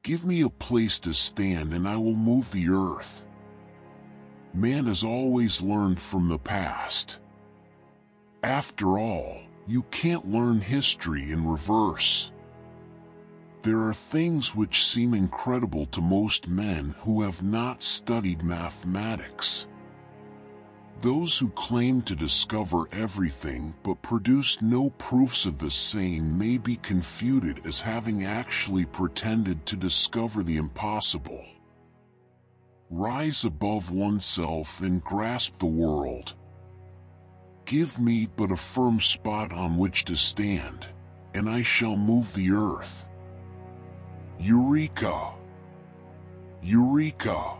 Give me a place to stand and I will move the earth. Man has always learned from the past. After all, you can't learn history in reverse. There are things which seem incredible to most men who have not studied mathematics. Those who claim to discover everything but produce no proofs of the same may be confuted as having actually pretended to discover the impossible. Rise above oneself and grasp the world. Give me but a firm spot on which to stand, and I shall move the earth. Eureka! Eureka!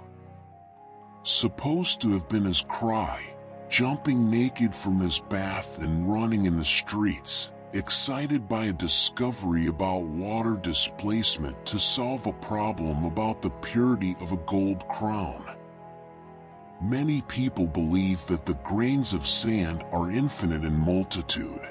Supposed to have been his cry, jumping naked from his bath and running in the streets, excited by a discovery about water displacement to solve a problem about the purity of a gold crown. Many people believe that the grains of sand are infinite in multitude.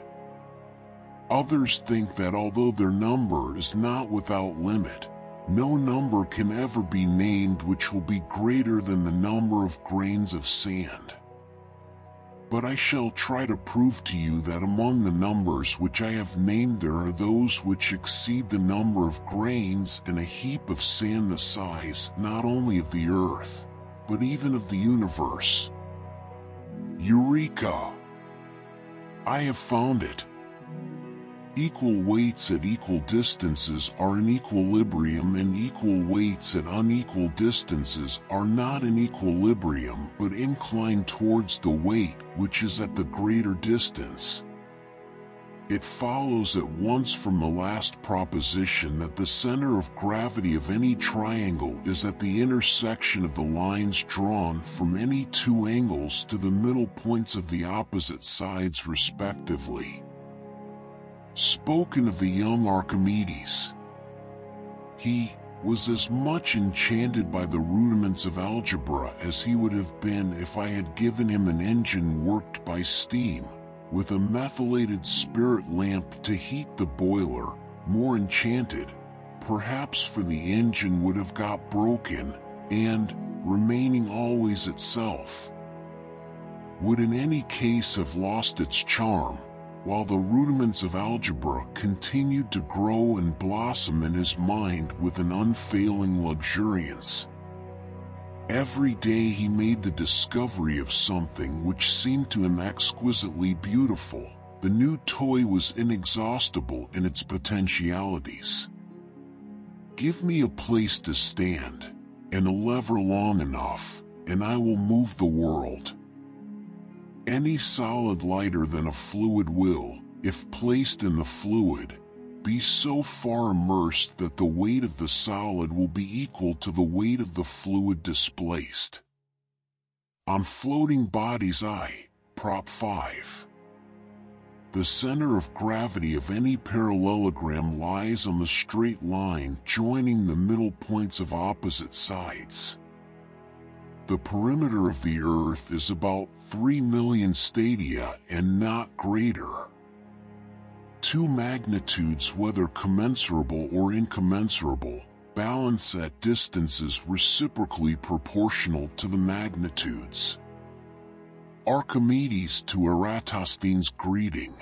Others think that although their number is not without limit, no number can ever be named which will be greater than the number of grains of sand. But I shall try to prove to you that among the numbers which I have named there are those which exceed the number of grains in a heap of sand the size not only of the earth, but even of the universe. Eureka! I have found it. Equal weights at equal distances are in equilibrium, and equal weights at unequal distances are not in equilibrium but inclined towards the weight which is at the greater distance. It follows at once from the last proposition that the center of gravity of any triangle is at the intersection of the lines drawn from any two angles to the middle points of the opposite sides respectively. Spoken of the young Archimedes. He was as much enchanted by the rudiments of algebra as he would have been if I had given him an engine worked by steam, with a methylated spirit lamp to heat the boiler. More enchanted, perhaps, for the engine would have got broken, and, remaining always itself, would in any case have lost its charm, while the rudiments of algebra continued to grow and blossom in his mind with an unfailing luxuriance. Every day he made the discovery of something which seemed to him exquisitely beautiful. The new toy was inexhaustible in its potentialities. Give me a place to stand, and a lever long enough, and I will move the world. Any solid lighter than a fluid will, if placed in the fluid, be so far immersed that the weight of the solid will be equal to the weight of the fluid displaced. On floating bodies Prop 5. The center of gravity of any parallelogram lies on the straight line joining the middle points of opposite sides. The perimeter of the Earth is about 3 million stadia and not greater. Two magnitudes, whether commensurable or incommensurable, balance at distances reciprocally proportional to the magnitudes. Archimedes to Eratosthenes' greeting.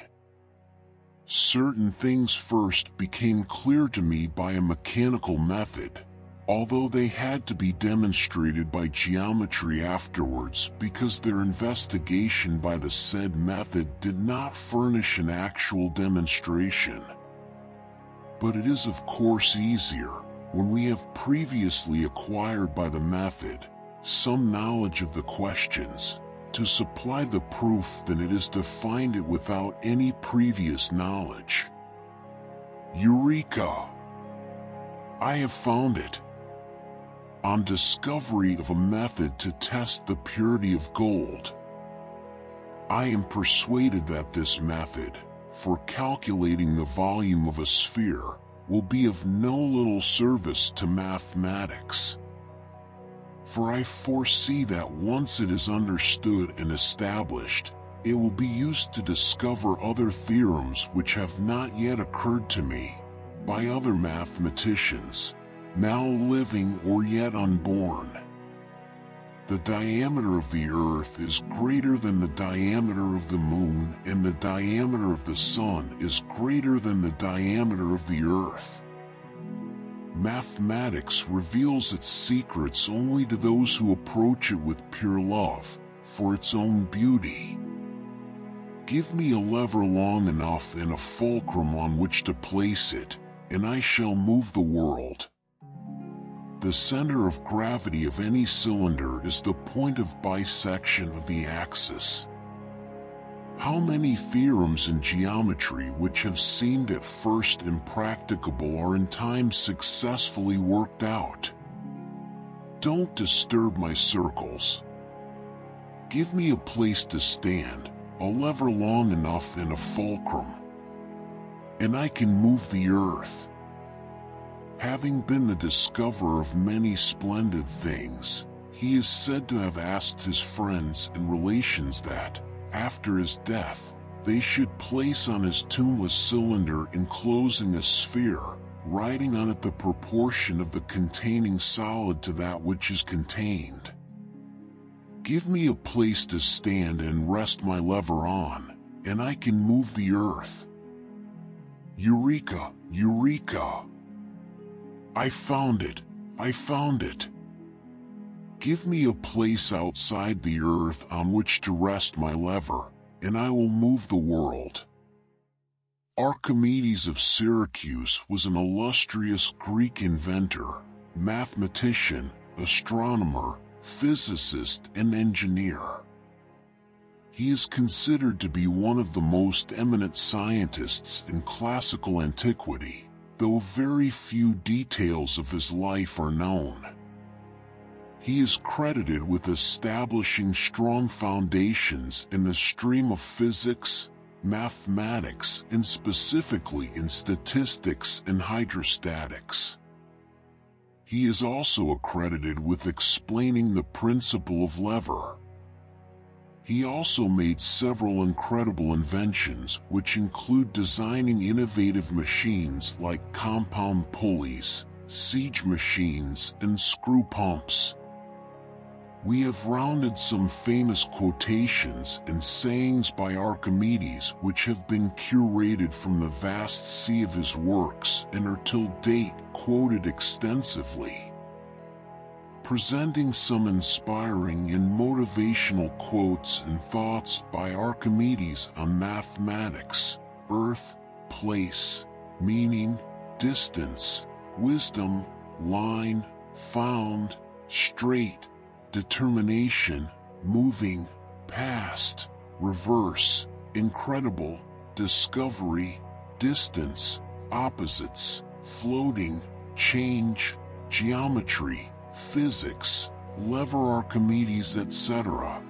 Certain things first became clear to me by a mechanical method, although they had to be demonstrated by geometry afterwards because their investigation by the said method did not furnish an actual demonstration. But it is of course easier, when we have previously acquired by the method some knowledge of the questions, to supply the proof than it is to find it without any previous knowledge. Eureka! I have found it. On discovery of a method to test the purity of gold. I am persuaded that this method, for calculating the volume of a sphere, will be of no little service to mathematics. For I foresee that once it is understood and established, it will be used to discover other theorems which have not yet occurred to me, by other mathematicians, now living or yet unborn. The diameter of the earth is greater than the diameter of the moon, and the diameter of the sun is greater than the diameter of the earth. Mathematics reveals its secrets only to those who approach it with pure love, for its own beauty. Give me a lever long enough and a fulcrum on which to place it, and I shall move the world. The center of gravity of any cylinder is the point of bisection of the axis. How many theorems in geometry which have seemed at first impracticable are in time successfully worked out? Don't disturb my circles. Give me a place to stand, a lever long enough and a fulcrum, and I can move the earth. Having been the discoverer of many splendid things, he is said to have asked his friends and relations that, after his death, they should place on his tomb a cylinder enclosing a sphere, writing on it the proportion of the containing solid to that which is contained. Give me a place to stand and rest my lever on, and I can move the earth. Eureka! Eureka! I found it! I found it! Give me a place outside the earth on which to rest my lever, and I will move the world. Archimedes of Syracuse was an illustrious Greek inventor, mathematician, astronomer, physicist, and engineer. He is considered to be one of the most eminent scientists in classical antiquity, though very few details of his life are known. He is credited with establishing strong foundations in the stream of physics, mathematics, and specifically in statistics and hydrostatics. He is also accredited with explaining the principle of lever. He also made several incredible inventions, which include designing innovative machines like compound pulleys, siege machines, and screw pumps. We have rounded some famous quotations and sayings by Archimedes which have been curated from the vast sea of his works and are till date quoted extensively. Presenting some inspiring and motivational quotes and thoughts by Archimedes on mathematics, earth, place, meaning, distance, wisdom, line, found, straight, determination, moving, past, reverse, incredible, discovery, distance, opposites, floating, change, geometry, physics, lever-archimedes, etc.